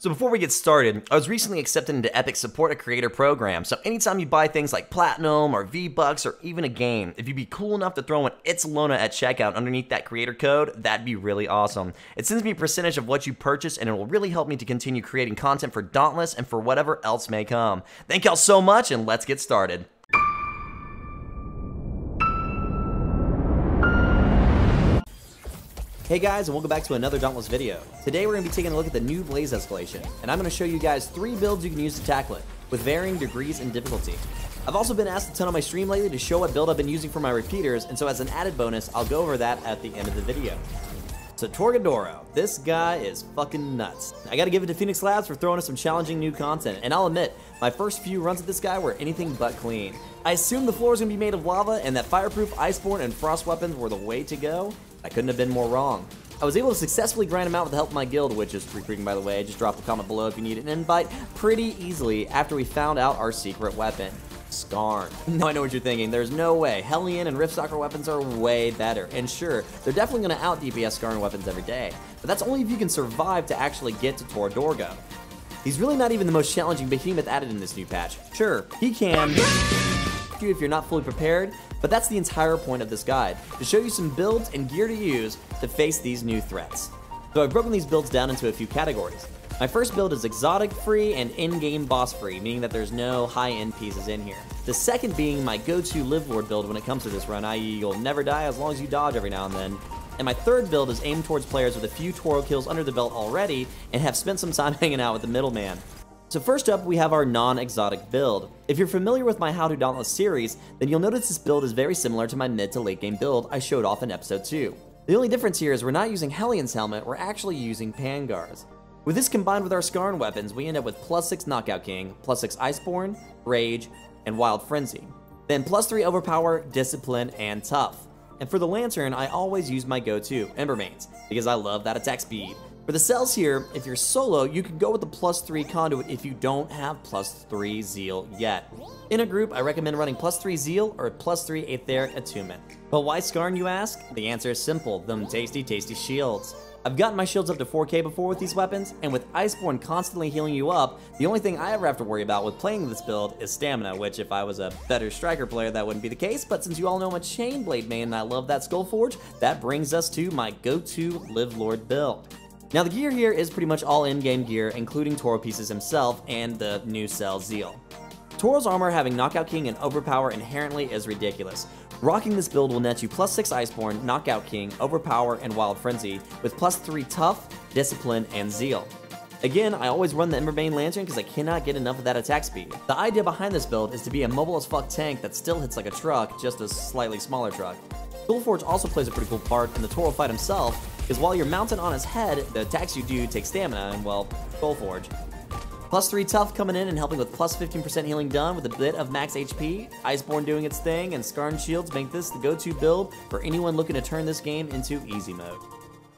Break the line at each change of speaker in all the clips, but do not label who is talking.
So before we get started, I was recently accepted into Epic's Support a Creator program, so anytime you buy things like Platinum or V-Bucks or even a game, if you'd be cool enough to throw in itsElonia at checkout underneath that creator code, that'd be really awesome. It sends me a percentage of what you purchase and it will really help me to continue creating content for Dauntless and for whatever else may come. Thank y'all so much and let's get started. Hey guys, and welcome back to another Dauntless video. Today we're going to be taking a look at the new Blaze Escalation, and I'm going to show you guys 3 builds you can use to tackle it, with varying degrees and difficulty. I've also been asked a ton on my stream lately to show what build I've been using for my repeaters, and so as an added bonus, I'll go over that at the end of the video. So Torgadoro, this guy is fucking nuts. I gotta give it to Phoenix Labs for throwing us some challenging new content, and I'll admit, my first few runs at this guy were anything but clean. I assumed the floor was gonna be made of lava and that fireproof, iceborne, and frost weapons were the way to go. I couldn't have been more wrong. I was able to successfully grind him out with the help of my guild, which is recruiting by the way. Just drop a comment below if you need an invite, pretty easily after we found out our secret weapon. Skarn. Now I know what you're thinking, there's no way. Hellion and Riftstalker weapons are way better, and sure, they're definitely going to out DPS Skarn weapons every day, but that's only if you can survive to actually get to Torgadoro. He's really not even the most challenging behemoth added in this new patch. Sure, he can you if you're not fully prepared, but that's the entire point of this guide, to show you some builds and gear to use to face these new threats. So I've broken these builds down into a few categories. My first build is exotic free and in-game boss free, meaning that there's no high-end pieces in here. The second being my go-to LiveLord build when it comes to this run, i.e. you'll never die as long as you dodge every now and then. And my third build is aimed towards players with a few Toro kills under the belt already and have spent some time hanging out with the middleman. So first up, we have our non-exotic build. If you're familiar with my How to Dauntless series, then you'll notice this build is very similar to my mid to late game build I showed off in episode 2. The only difference here is we're not using Hellion's helmet, we're actually using Pangar's. With this combined with our Skarn weapons, we end up with +6 Knockout King, +6 Iceborne, Rage, and Wild Frenzy. Then +3 Overpower, Discipline, and Tough. And for the Lantern, I always use my go-to, Embermanes, because I love that attack speed. For the cells here, if you're solo, you can go with the +3 Conduit if you don't have +3 Zeal yet. In a group, I recommend running +3 Zeal or +3 Aetheric Attunement. But why Skarn, you ask? The answer is simple, them tasty shields. I've gotten my shields up to 4K before with these weapons, and with Iceborne constantly healing you up, the only thing I ever have to worry about with playing this build is stamina, which if I was a better striker player that wouldn't be the case, but since you all know I'm a Chainblade main and I love that Skullforge, that brings us to my go-to LiveLord build. Now the gear here is pretty much all in-game gear, including Toro pieces himself and the new cell Zeal. Toro's armor having Knockout King and Overpower inherently is ridiculous. Rocking this build will net you +6 Iceborne, Knockout King, Overpower, and Wild Frenzy, with +3 Tough, Discipline, and Zeal. Again, I always run the Emberbane Lantern because I cannot get enough of that attack speed. The idea behind this build is to be a mobile as fuck tank that still hits like a truck, just a slightly smaller truck. Skullforge also plays a pretty cool part in the Toro fight himself, because while you're mounted on his head, the attacks you do take stamina, and well, Skullforge. +3 Tough coming in and helping with +15% healing done with a bit of max HP, Iceborne doing its thing, and Skarn shields make this the go-to build for anyone looking to turn this game into easy mode.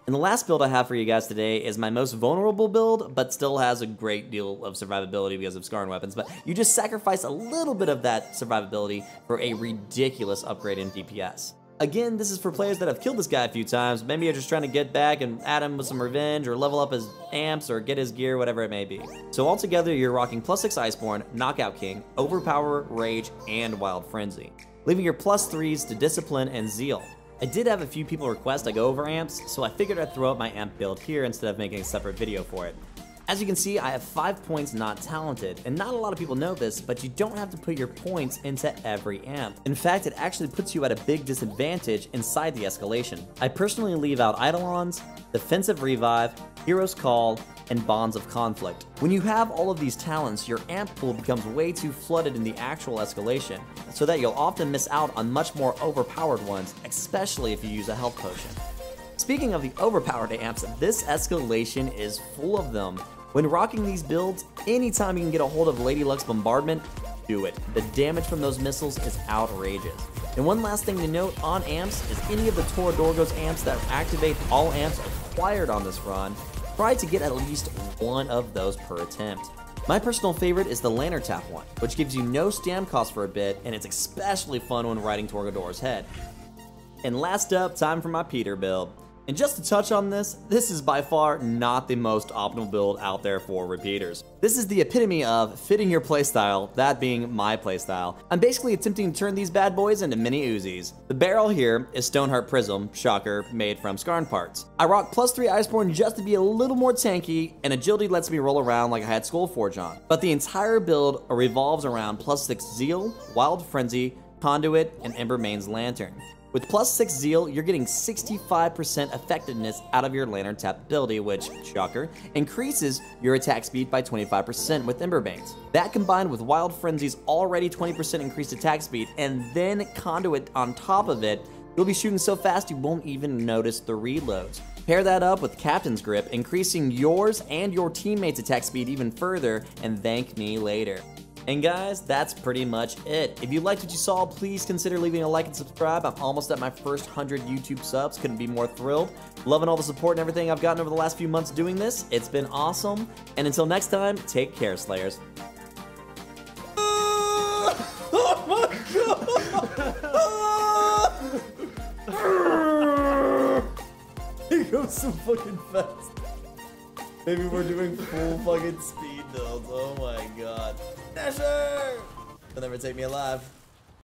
And the last build I have for you guys today is my most vulnerable build, but still has a great deal of survivability because of Skarn weapons, but you just sacrifice a little bit of that survivability for a ridiculous upgrade in DPS. Again, this is for players that have killed this guy a few times, maybe you're just trying to get back and add him with some revenge or level up his amps or get his gear, whatever it may be. So altogether, you're rocking +6 Iceborne, Knockout King, Overpower, Rage, and Wild Frenzy, leaving your +3s to Discipline and Zeal. I did have a few people request I go over amps, so I figured I'd throw up my amp build here instead of making a separate video for it. As you can see, I have 5 points not talented, and not a lot of people know this, but you don't have to put your points into every amp. In fact, it actually puts you at a big disadvantage inside the escalation. I personally leave out Eidolons, Defensive Revive, Hero's Call, and Bonds of Conflict. When you have all of these talents, your amp pool becomes way too flooded in the actual escalation, so that you'll often miss out on much more overpowered ones, especially if you use a health potion. Speaking of the overpowered amps, this escalation is full of them. When rocking these builds, anytime you can get a hold of Lady Luck's Bombardment, do it. The damage from those missiles is outrageous. And one last thing to note on amps is any of the Torgadoro's amps that activate all amps acquired on this run, try to get at least one of those per attempt. My personal favorite is the Lantern Tap one, which gives you no stam cost for a bit, and it's especially fun when riding Torgadoro's head. And last up, time for my Peter build. And just to touch on this is by far not the most optimal build out there for repeaters. This is the epitome of fitting your playstyle, that being my playstyle. I'm basically attempting to turn these bad boys into mini Uzis. The barrel here is Stoneheart Prism, shocker, made from Skarn parts. I rock +3 Iceborne just to be a little more tanky, and agility lets me roll around like I had Skullforge on. But the entire build revolves around +6 Zeal, Wild Frenzy, Conduit, and Embermane's Lantern. With +6 Zeal, you're getting 65% effectiveness out of your Lantern Tap ability, which, shocker, increases your attack speed by 25% with Emberbanes. That combined with Wild Frenzy's already 20% increased attack speed, and then Conduit on top of it, you'll be shooting so fast you won't even notice the reloads. Pair that up with Captain's Grip, increasing yours and your teammates' attack speed even further, and thank me later. And guys, that's pretty much it. If you liked what you saw, please consider leaving a like and subscribe. I'm almost at my first 100 YouTube subs. Couldn't be more thrilled. Loving all the support and everything I've gotten over the last few months doing this. It's been awesome. And until next time, take care, Slayers. Oh my god! He goes so fucking fast. Maybe we're doing full fucking speed builds. Oh my god. Dasher! They'll never take me alive.